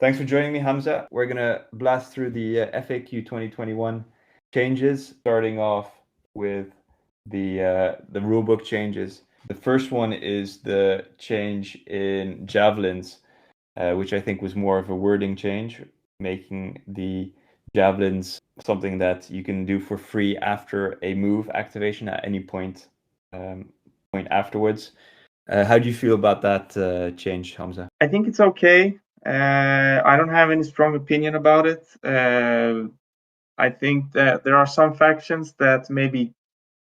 Thanks for joining me, Hamza. We're going to blast through the FAQ 2021 changes, starting off with the rulebook changes. The first one is the change in Javelins, which I think was more of a wording change, making the Javelins something that you can do for free after a move activation at any point afterwards. How do you feel about that change, Hamza? I think it's okay. I don't have any strong opinion about it. I think that there are some factions that maybe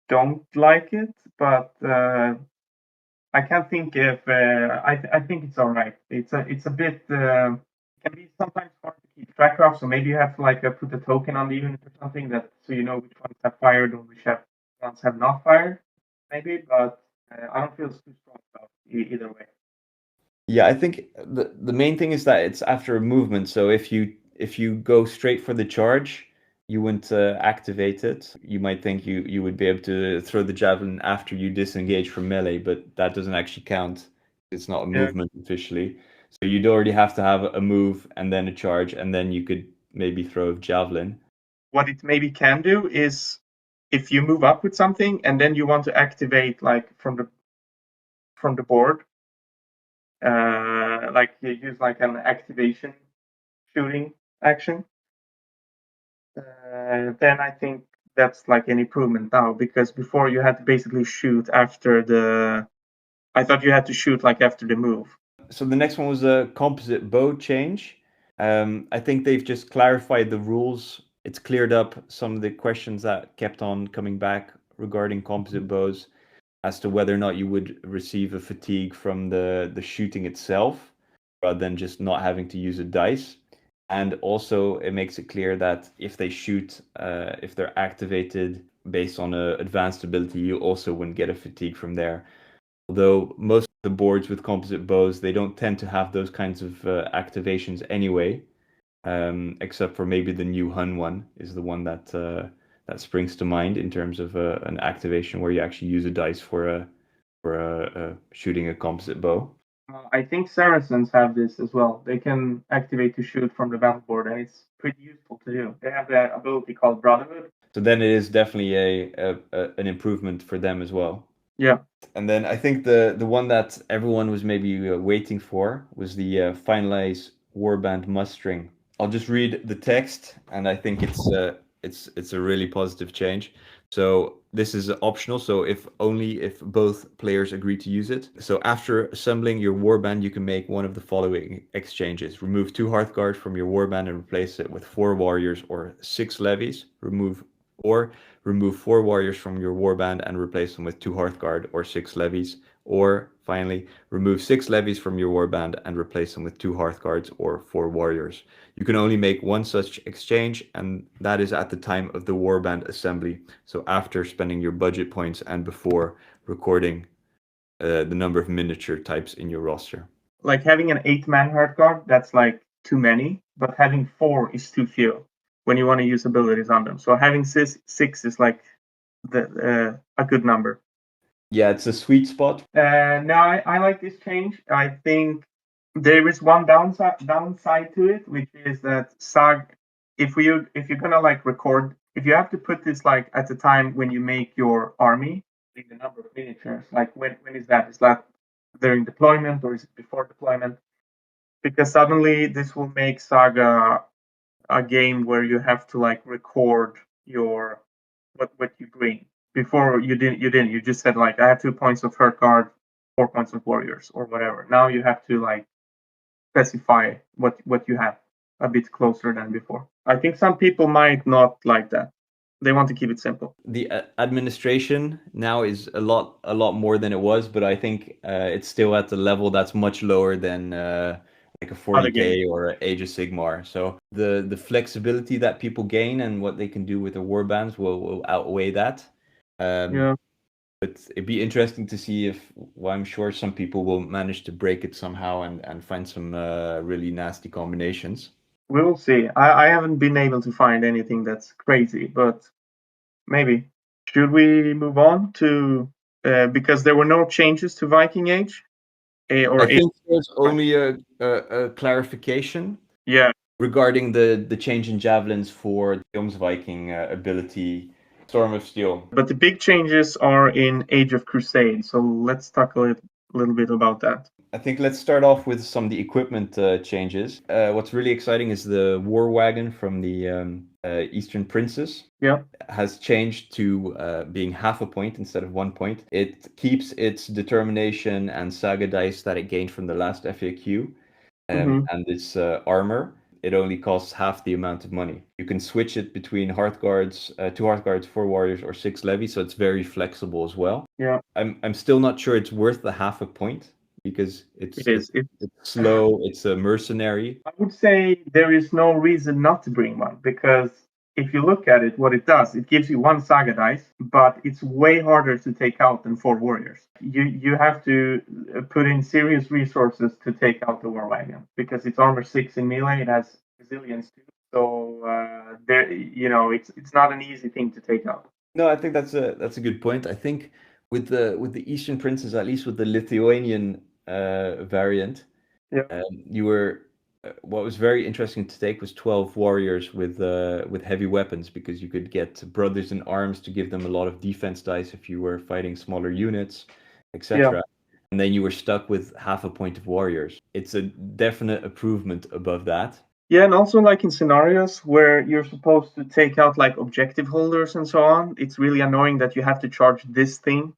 don't like it, but I can't think if I think it's all right. It's a bit can be sometimes hard to keep track of. So maybe you have to like put a token on the unit or something that so you know which ones have fired or which ones have not fired. Maybe, but I don't feel too strong about either way. Yeah, I think the main thing is that it's after a movement. So if you go straight for the charge, you wouldn't activate it. You might think you would be able to throw the javelin after you disengage from melee, but that doesn't actually count. It's not a Yeah. movement officially. So you'd already have to have a move and then a charge, and then you could maybe throw a javelin. What it maybe can do is if you move up with something and then you want to activate like from the board, like you use like an activation shooting action, then I think that's like an improvement now because before you had to basically shoot after the. I thought you had to shoot like after the move. So the next one was a composite bow change. I think they've just clarified the rules. It's cleared up some of the questions that kept on coming back regarding composite bows as to whether or not you would receive a fatigue from the shooting itself rather than just not having to use a dice. And also it makes it clear that if they shoot, if they're activated based on a advanced ability, you also wouldn't get a fatigue from there. Although most of the boards with composite bows, they don't tend to have those kinds of activations anyway, except for maybe the new Hun one is the one that springs to mind in terms of an activation where you actually use a dice for shooting a composite bow. I think Saracens have this as well. They can activate to shoot from the battle board, and it's pretty useful to do. They have the ability called Brotherhood. So then it is definitely an improvement for them as well. Yeah. And then I think the one that everyone was maybe waiting for was the finalize Warband mustering. I'll just read the text, and I think it's a really positive change. So this is optional. So if both players agree to use it. So after assembling your warband, you can make one of the following exchanges: remove 2 Hearthguard from your warband and replace it with 4 warriors or 6 levies. Remove 4 warriors from your warband and replace them with 2 Hearthguard or 6 levies. Or finally, remove 6 levies from your warband and replace them with 2 Hearthguards or 4 warriors. You can only make one such exchange, and that is at the time of the warband assembly. So after spending your budget points and before recording the number of miniature types in your roster. Like having an 8-man Hearthguard, that's like too many, but having 4 is too few when you want to use abilities on them. So having 6 is like a good number. Yeah, it's a sweet spot. Now I like this change. I think there is one downside to it, which is that Saga, if you're gonna like record, if you have to put this like at the time when you make your army, like the number of miniatures, like when is that? Is that during deployment or is it before deployment? Because suddenly this will make Saga a game where you have to like record your what you bring. Before you didn't you just said like I have 2 points of Hearthguard, 4 points of warriors or whatever. Now you have to like specify what you have a bit closer than before. I think some people might not like that. They want to keep it simple. The administration now is a lot more than it was, but I think it's still at the level that's much lower than like a Other games. 40K or Age of Sigmar. So the flexibility that people gain and what they can do with their warbands will outweigh that. Yeah. But it'd be interesting to see if, well, I'm sure some people will manage to break it somehow and find some really nasty combinations. We will see. I haven't been able to find anything that's crazy, but maybe. Should we move on to because there were no changes to Viking Age? I think there's only a clarification. Yeah. Regarding the change in javelins for the Viking ability, Storm of Steel. But the big changes are in Age of Crusade, so let's talk a little bit about that. I think let's start off with some of the equipment changes. What's really exciting is the War Wagon from the Eastern Princes. Yeah. Has changed to being half a point instead of 1 point. It keeps its determination and Saga dice that it gained from the last FAQ and its armor. It only costs half the amount of money. You can switch it between Hearthguards, 2 Hearthguards, 4 Warriors, or 6 Levies, so it's very flexible as well. Yeah. I'm still not sure it's worth the half a point because it's slow, it's a mercenary. I would say there is no reason not to bring one, because if you look at it, what it does, it gives you 1 Saga dice, but it's way harder to take out than 4 Warriors. You have to put in serious resources to take out the War Wagon, because it's armor 6 in melee, it has resilience too. So there, it's not an easy thing to take out. No, I think that's a good point. I think with the Eastern Princes, at least with the Lithuanian variant, what was very interesting to take was 12 warriors with heavy weapons, because you could get brothers in arms to give them a lot of defense dice if you were fighting smaller units, etc. And then you were stuck with half a point of warriors. It's a definite improvement above that. Yeah, and also like in scenarios where you're supposed to take out like objective holders and so on, it's really annoying that you have to charge this thing.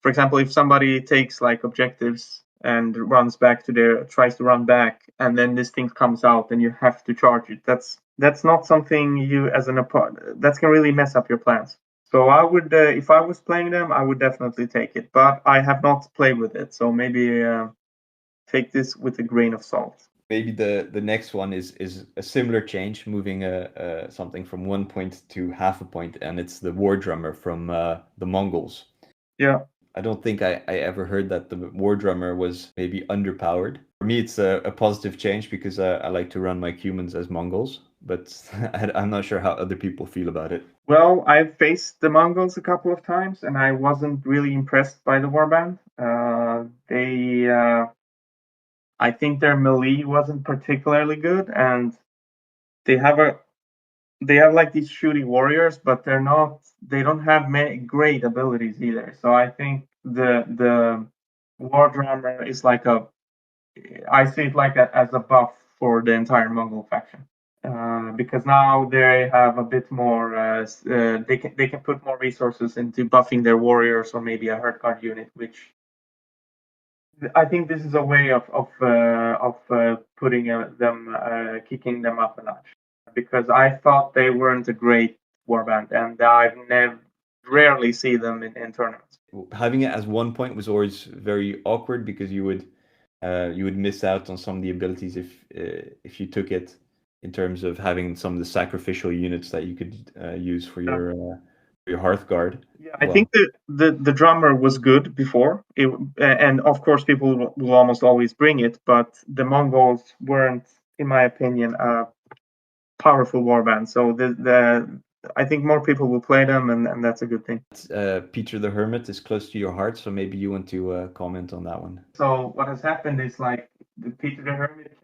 For example, if somebody takes like objectives and tries to run back, and then this thing comes out and you have to charge it. That's not something you as an opponent, that can really mess up your plans. So I would, if I was playing them, I would definitely take it, but I have not played with it, so maybe take this with a grain of salt. Maybe the next one is a similar change, moving something from 1 point to half a point, and it's the War Drummer from the Mongols. Yeah. I don't think I ever heard that the War Drummer was maybe underpowered. For me, it's a positive change because I like to run my humans as Mongols, but I'm not sure how other people feel about it. Well, I've faced the Mongols a couple of times, and I wasn't really impressed by the Warband. I think their melee wasn't particularly good, and they have like these shooty warriors, but they don't have many great abilities either. So I think the War Drummer is like I see it like as a buff for the entire Mongol faction. Because now they have a bit more, they can put more resources into buffing their warriors or maybe a hurt guard unit, which I think this is a way of putting them, kicking them up a notch. Because I thought they weren't a great warband, and I've rarely see them in tournaments. Having it as 1 point was always very awkward because you would miss out on some of the abilities if you took it, in terms of having some of the sacrificial units that you could use for your Hearthguard. Yeah, I think the drummer was good before, and of course people will almost always bring it, but the Mongols weren't, in my opinion, a powerful warband. So I think more people will play them, and that's a good thing. Peter the Hermit is close to your heart, so maybe you want to comment on that one. So what has happened is like the Peter the Hermit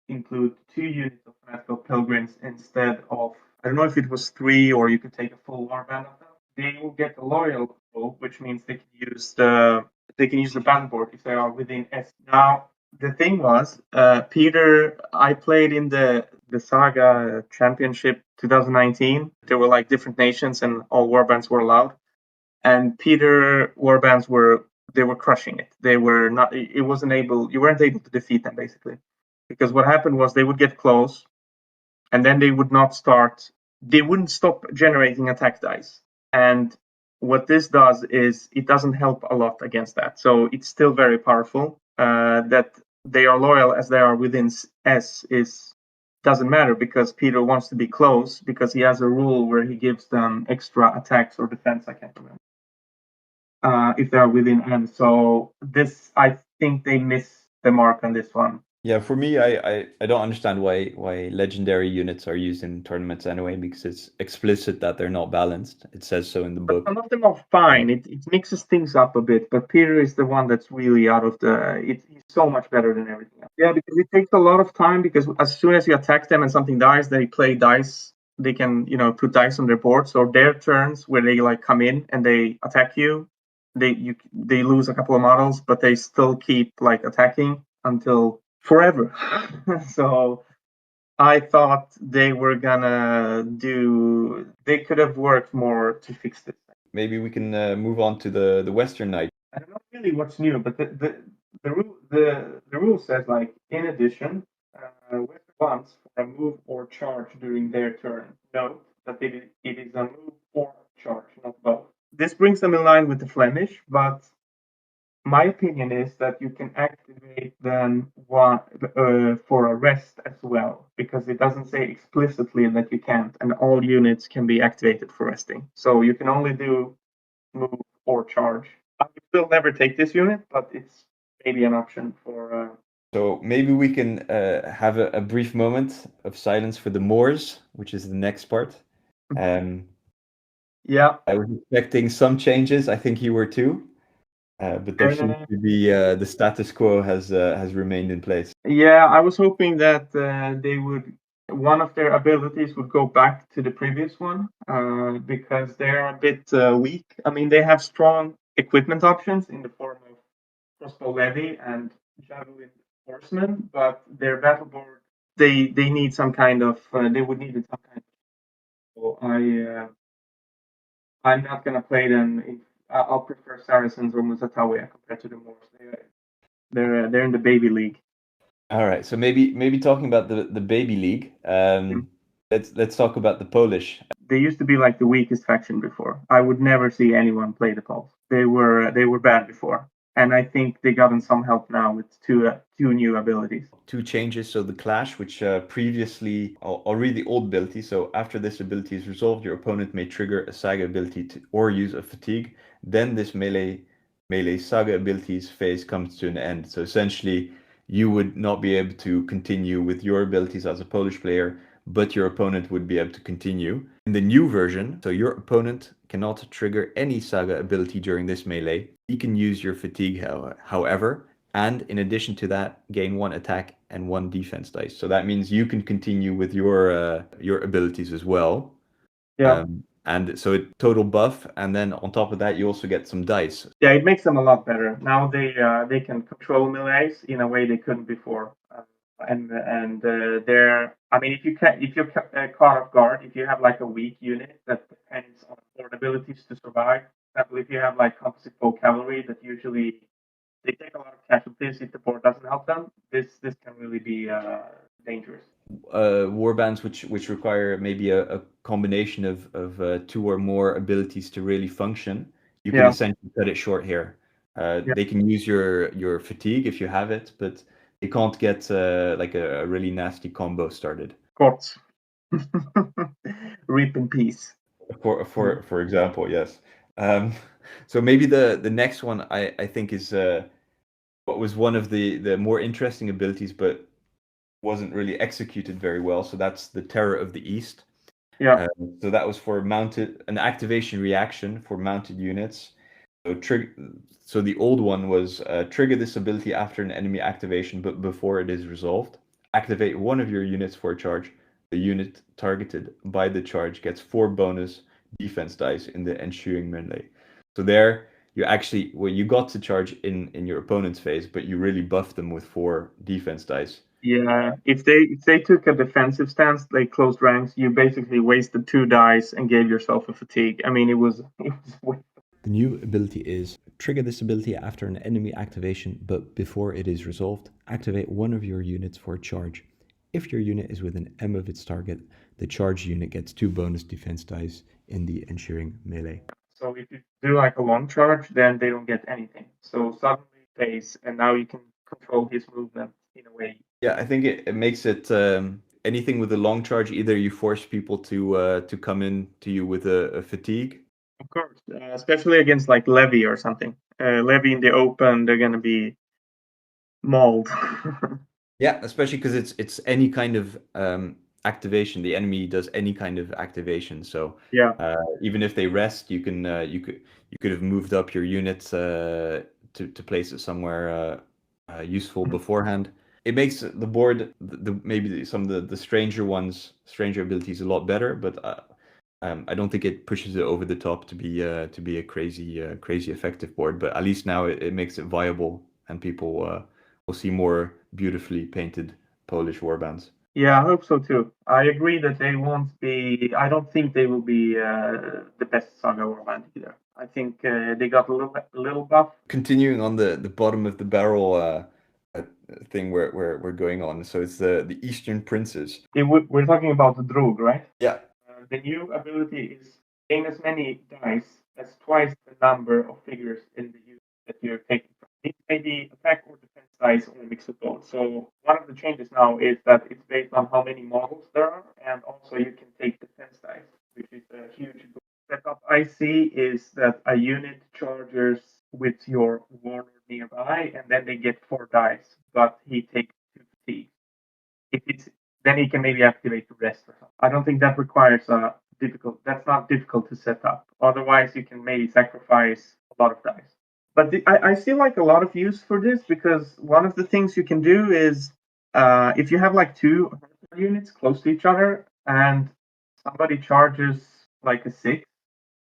can include 2 units of fanatical pilgrims instead of, I don't know if it was 3 or you could take a full warband of them. They will get a loyal role, which means they can use the band board if they are within S. Now the thing was, Peter, I played in the Saga Championship 2019. There were like different nations and all warbands were allowed. And Peter warbands were crushing it. They were not. You weren't able to defeat them basically, because what happened was they would get close, and then they wouldn't stop generating attack dice. And what this does is it doesn't help a lot against that. So it's still very powerful. That they are loyal as they are within S doesn't matter, because Peter wants to be close because he has a rule where he gives them extra attacks or defense. I can't remember. If they are within M. So I think they miss the mark on this one. Yeah, for me, I don't understand why legendary units are used in tournaments anyway, because it's explicit that they're not balanced. It says so in the But book. some of them are fine. It mixes things up a bit. But Peter is the one that's really out of the. He's so much better than everything else. Yeah, because it takes a lot of time. Because as soon as you attack them and something dies, they play dice. They can put dice on their board. So their turns where they like come in and they attack you, they lose a couple of models, but they still keep like attacking until forever. So I thought they were gonna do. They could have worked more to fix this. Maybe we can move on to the Western Knight. I don't know really what's new, but the rule says like in addition, with once for a move or charge during their turn. Note that it is a move or charge, not both. This brings them in line with the Flemish, but my opinion is that you can activate them for a rest as well, because it doesn't say explicitly that you can't, and all units can be activated for resting. So you can only do move or charge. I would still never take this unit, but it's maybe an option for. So maybe we can have a brief moment of silence for the Moors, which is the next part. Yeah. I was expecting some changes. I think you were too. But there seems to be the status quo has remained in place. Yeah, I was hoping that they would one of their abilities would go back to the previous one because they're a bit weak. I mean, they have strong equipment options in the form of crossbow levy and javelin horseman, but their battle board they need some kind of they would need some kind of. So I'm not gonna play them. I'll prefer Saracens or Musatawa compared to the Moors. They're in the baby league. All right, so maybe talking about the baby league. Let's talk about the Polish. They used to be like the weakest faction before. I would never see anyone play the Poles. They were bad before, and I think they gotten some help now with two new abilities. Two changes. So the Clash, which previously, I'll read the old ability. So after this ability is resolved, your opponent may trigger a Saga ability or use a Fatigue. Then this melee Saga abilities phase comes to an end. So essentially, you would not be able to continue with your abilities as a Polish player, but your opponent would be able to continue. In the new version, so your opponent cannot trigger any Saga ability during this melee. He can use your Fatigue, however, and in addition to that, gain 1 attack and 1 defense dice. So that means you can continue with your abilities as well. Yeah. And so it total buff, and then on top of that, you also get some dice. Yeah, it makes them a lot better. Now they can control melees in a way they couldn't before. They're. I mean, if you're caught off guard, if you have like a weak unit that depends on board abilities to survive. For example, if you have like composite bow cavalry that usually they take a lot of casualties if the board doesn't help them. This can really be dangerous. Warbands which require maybe a combination of 2 or more abilities to really function, you can essentially cut it short here. They can use your fatigue if you have it, but they can't get like a really nasty combo started. Courts. Rip in peace. For example, yes. So maybe the next one I think is what was one of the more interesting abilities, but wasn't really executed very well. So that's the Terror of the East. Yeah. So that was for an activation reaction for mounted units. So the old one was trigger this ability after an enemy activation, but before it is resolved. Activate one of your units for a charge. The unit targeted by the charge gets 4 bonus defense dice in the ensuing melee. So there, you got to charge in your opponent's phase, but you really buffed them with 4 defense dice. Yeah, if they took a defensive stance, like closed ranks, you basically wasted 2 dice and gave yourself a fatigue. I mean, it was The new ability is trigger this ability after an enemy activation, but before it is resolved. Activate one of your units for a charge. If your unit is within M of its target, the charged unit gets 2 bonus defense dice in the ensuing melee. So if you do like a long charge, then they don't get anything. So suddenly phase, and now you can control his movement in a way. Yeah, I think it makes it anything with a long charge. Either you force people to come in to you with a fatigue. Of course, especially against like Levy or something. Levy in the open, they're gonna be mauled. Yeah, especially because it's any kind of activation. The enemy does any kind of activation. So Yeah. even if they rest, you could have moved up your units to place it somewhere useful beforehand. It makes the board maybe some of the stranger abilities a lot better, but I don't think it pushes it over the top to be a crazy effective board. But at least now it makes it viable, and people will see more beautifully painted Polish warbands. Yeah, I hope so too. I agree that they won't be. I don't think they will be the best Saga Warband either. I think they got a little buff. Continuing on the bottom of the barrel uh, thing where we're going on, so it's the Eastern Princes. We're talking about the Droog, right? Yeah, The new ability is gain as many dice as twice the number of figures in the unit that you're taking from. It may be attack or defense dice or a mix of both. So one of the changes now is that it's based on how many models there are, and also you can take defense dice, which is a huge setup I see is that a unit charges with your warlord nearby, and then they get 4 dice, but he takes 2 fatigue. If it's then he can maybe activate the rest or something. I don't think that requires a difficult. That's not difficult to set up. Otherwise, you can maybe sacrifice a lot of dice. But I see like a lot of use for this because one of the things you can do is if you have like two units close to each other and somebody charges like a 6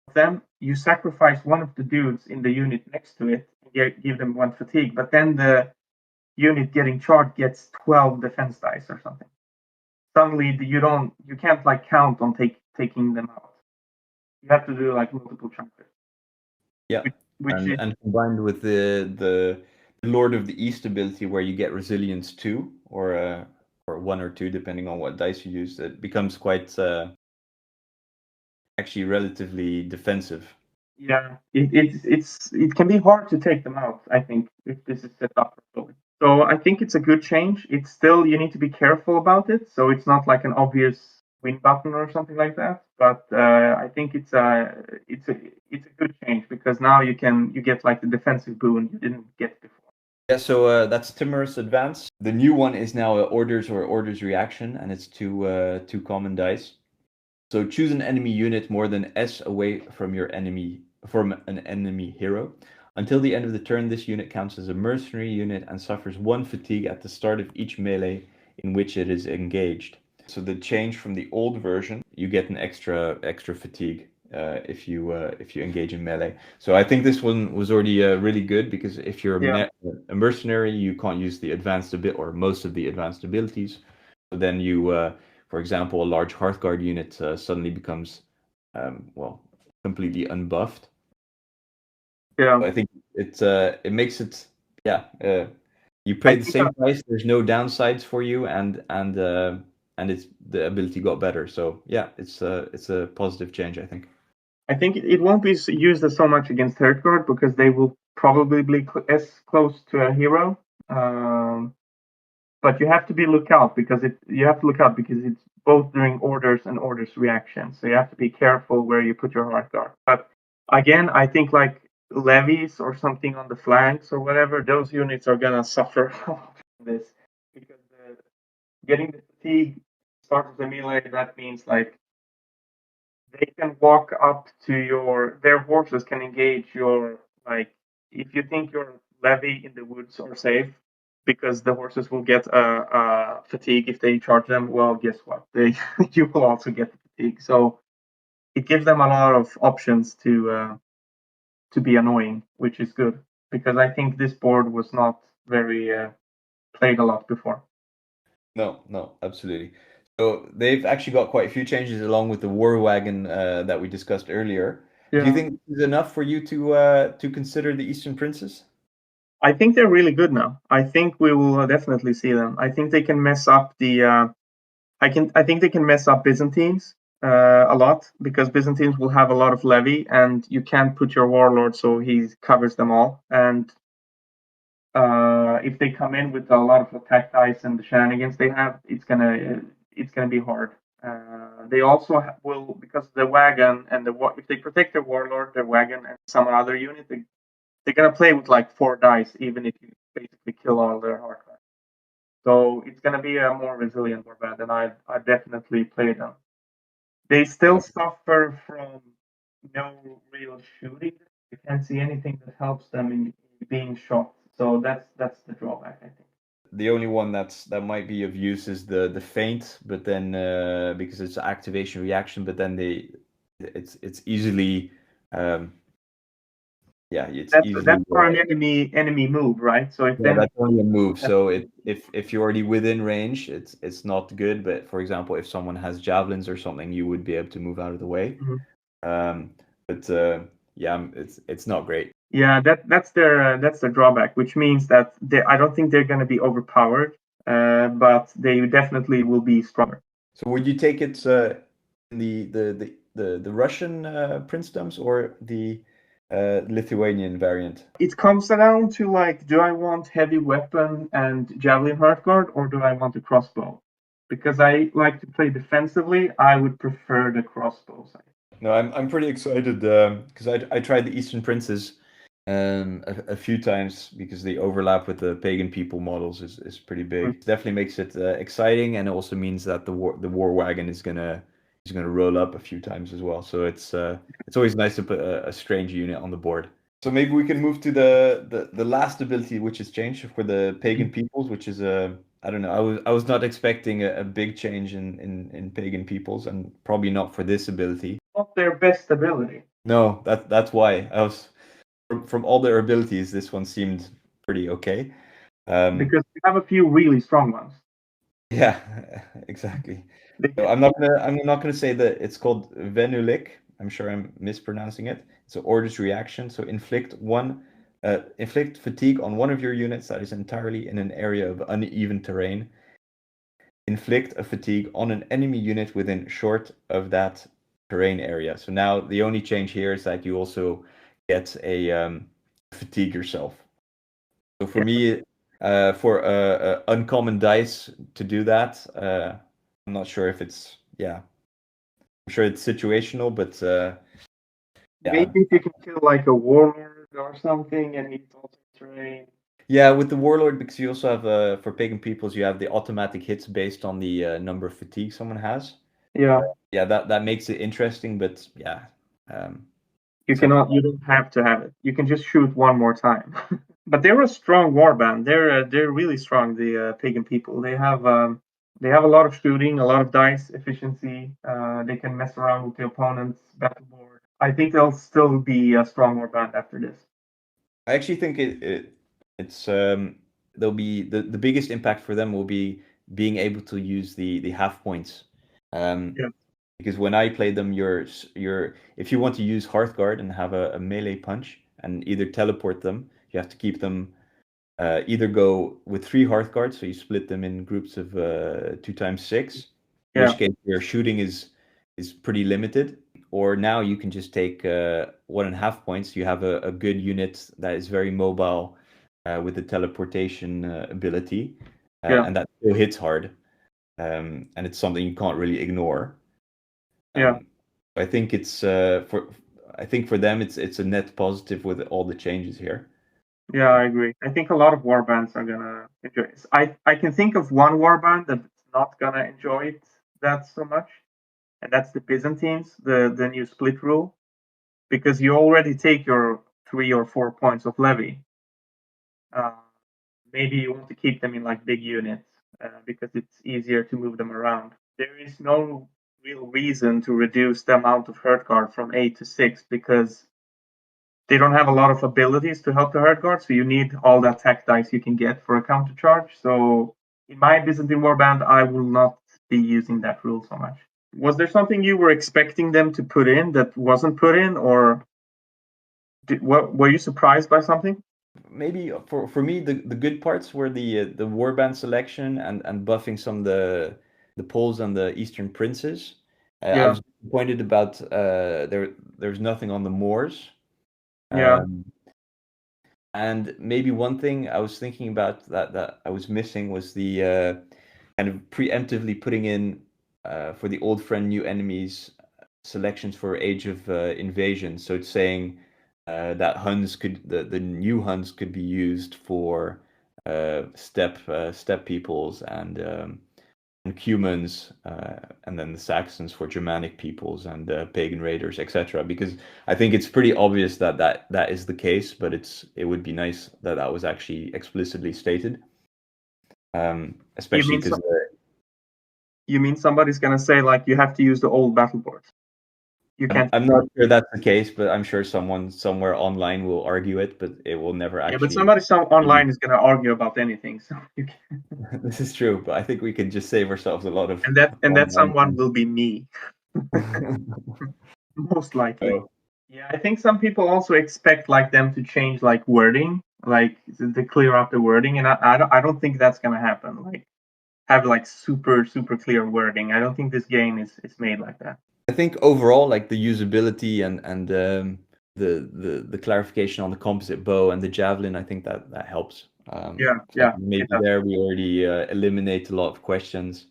of them, you sacrifice one of the dudes in the unit next to it and give them 1 fatigue. But then the unit getting charged gets 12 defense dice or something. Suddenly you can't like count on taking them out. You have to do like multiple chunks. yeah, Which is and combined with the Lord of the East ability, where you get resilience 2 or 1 or 2, depending on what dice you use, it becomes quite actually relatively defensive. yeah, it can be hard to take them out. I think if this is set up properly. So I think it's a good change. It's still you need to be careful about it. So it's not like an obvious win button or something like that. But I think it's a good change because now you get like the defensive boon you didn't get before. Yeah, so that's Timorous Advance. The new one is now Orders or Orders Reaction, and it's two common dice. So choose an enemy unit more than S away from an enemy hero. Until the end of the turn, this unit counts as a mercenary unit and suffers 1 fatigue at the start of each melee in which it is engaged. So the change from the old version, you get an extra fatigue if you engage in melee. So I think this one was already really good because if you're Yeah. a mercenary, you can't use the advanced or most of the advanced abilities. So then for example, a large Hearthguard unit suddenly becomes completely unbuffed. Yeah. I think it makes it you I pay the think same price. There's no downsides for you, and it's the ability got better. So yeah, it's a positive change, I think. I think it won't be used as so much against third guard because they will probably be as close to a hero. But you have to look out because it's both during orders and orders reaction. So you have to be careful where you put your heart guard. But again, I think like levies or something on the flanks or whatever, those units are gonna suffer from this because getting the fatigue start of the melee. That means like they can walk up to their horses can engage your like if you think your levy in the woods are safe because the horses will get a fatigue if they charge them. Well, guess what? You will also get the fatigue. So it gives them a lot of options to be annoying, which is good because I think this board was not very played a lot before. No, absolutely. So they've actually got quite a few changes along with the War Wagon that we discussed earlier. Do you Yeah. think this is enough for you to consider the Eastern Princes? I think they're really good now. I think we will definitely see them. I think they can mess up I think they can mess up Byzantines a lot because Byzantines will have a lot of levy, and you can't put your warlord so he covers them all. And if they come in with a lot of attack dice and the shenanigans they have, it's gonna be hard. They also will because the wagon and if they protect their warlord, their wagon, and some other unit, they're gonna play with like 4 dice, even if you basically kill all their hard cards. So it's going to be a more resilient warband, and I definitely play them. They still suffer from no real shooting. You can't see anything that helps them in being shot. So that's the drawback, I think. The only one that might be of use is the feint, but then because it's an activation reaction, but then it's easily it's easily That's for an enemy move, right? So if that's only a move. So if you're already within range, it's not good. But for example, if someone has javelins or something, you would be able to move out of the way. But it's not great. Yeah, that's their drawback, which means that I don't think they're going to be overpowered, but they definitely will be stronger. So would you take it in the Russian princedoms or the Lithuanian variant? It comes down to like, do I want heavy weapon and javelin heartguard, or do I want a crossbow? Because I like to play defensively, I would prefer the crossbow side. No, I'm pretty excited because I tried the Eastern Princes a few times because the overlap with the pagan people models is pretty big. It definitely makes it exciting, and it also means that the war wagon is gonna roll up a few times as well. So it's always nice to put a strange unit on the board. So maybe we can move to the last ability which has changed for the pagan peoples, which is I don't know. I was not expecting a big change in pagan peoples, and probably not for this ability. Not their best ability. No, that's why I was from all their abilities. This one seemed pretty okay. Because we have a few really strong ones. Yeah, exactly. So I'm not gonna say that it's called Venulic. I'm sure I'm mispronouncing it. It's an orders reaction. So inflict fatigue on one of your units that is entirely in an area of uneven terrain. Inflict a fatigue on an enemy unit within short of that terrain area. So now the only change here is that you also get a fatigue yourself. So for me, for uncommon dice to do that, I'm not sure if it's I'm sure it's situational, but maybe if you can kill like a warlord or something, and he's also terrain. Yeah, with the warlord, because you also have for pagan peoples, you have the automatic hits based on the number of fatigue someone has. Yeah. Yeah, that makes it interesting, but yeah. You don't have to have it. You can just shoot one more time. But they're a strong warband. They're really strong. The pagan people. They have a lot of shooting, a lot of dice efficiency. They can mess around with the opponent's battle board. I think they'll still be a strong warband after this. I actually think it's they'll be the biggest impact for them will be being able to use the half points. Yeah. Because when I play them, if you want to use Hearthguard and have a melee punch and either teleport them, you have to keep them either go with 3 Hearthguards, so you split them in groups of 2 times 6, in which case your shooting is pretty limited. Or now you can just take 1.5 points. You have a good unit that is very mobile with the teleportation ability, and that still hits hard, and it's something you can't really ignore. I think it's for them it's a net positive with all the changes here. Yeah, I agree. I think a lot of warbands are gonna enjoy it. I can think of one warband that's not gonna enjoy it that so much, and that's the Byzantines, the new split rule, because you already take your 3 or 4 points of levy. Maybe you want to keep them in like big units because it's easier to move them around. There is no real reason to reduce the amount of hurt guard from 8 to 6 because they don't have a lot of abilities to help the hurt guard, so you need all the attack dice you can get for a counter charge. So in my Byzantine Warband, I will not be using that rule so much. Was there something you were expecting them to put in that wasn't put in, or were you surprised by something? Maybe for me the good parts were the warband selection and buffing some of the Poles and the Eastern Princes. I was disappointed about there's nothing on the Moors. And maybe one thing I was thinking about that I was missing was the kind of preemptively putting in for the old friend new enemies selections for Age of Invasion. So it's saying that the new Huns could be used for steppe peoples and Cumans, and then the Saxons for Germanic peoples and pagan raiders, etc. Because I think it's pretty obvious that is the case, but it would be nice that was actually explicitly stated, especially because you mean somebody's gonna say like you have to use the old battle boards? You can't. I'm not sure that's the case, but I'm sure someone somewhere online will argue it, but it will never actually. Yeah, but somebody online is going to argue about anything. So you can... This is true, but I think we can just save ourselves a lot of. And that someone will be me, most likely. Oh. Yeah, I think some people also expect like them to change like wording, like to clear up the wording, and I don't think that's going to happen. Like have like super clear wording. I don't think this game is made like that. I think overall, like the usability and the clarification on the composite bow and the javelin, I think that helps. Yeah. Maybe there we already eliminate a lot of questions.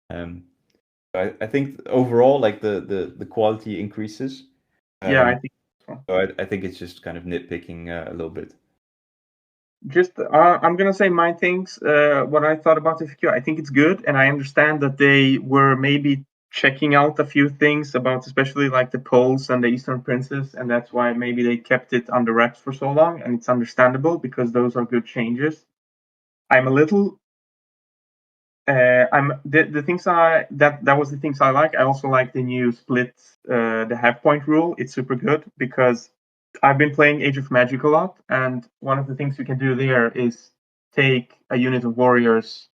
I think overall, like the quality increases. Yeah, I think so. So I think it's just kind of nitpicking a little bit. Just I'm gonna say my things. What I thought about the FAQ, I think it's good, and I understand that they were maybe checking out a few things about, especially like the Poles and the Eastern Princes, and that's why maybe they kept it under wraps for so long, and it's understandable because those are good changes. I'm a little. I'm the things that was the things I like. I also like the new split, the half point rule. It's super good because I've been playing Age of Magic a lot, and one of the things you can do there is take a unit of warriors,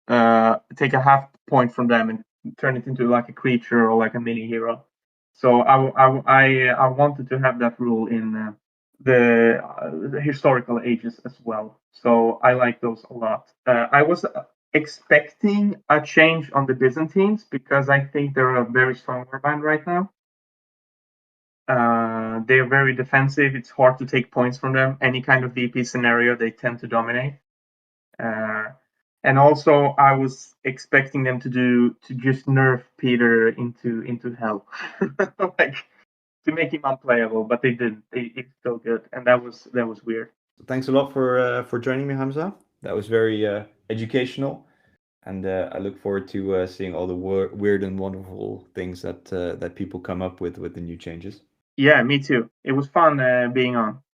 take a half point from them, and turn it into like a creature or like a mini hero. So I wanted to have that rule in the historical ages as well. So I like those a lot. I was expecting a change on the Byzantines because I think they're a very strong warband right now. They're very defensive. It's hard to take points from them. Any kind of VP scenario, they tend to dominate. And also, I was expecting them to just nerf Peter into hell, like to make him unplayable, but they didn't. It's still good, and that was weird. Thanks a lot for joining me, Hamza. That was very educational, and I look forward to seeing all the weird and wonderful things that people come up with the new changes. Yeah, me too. It was fun being on.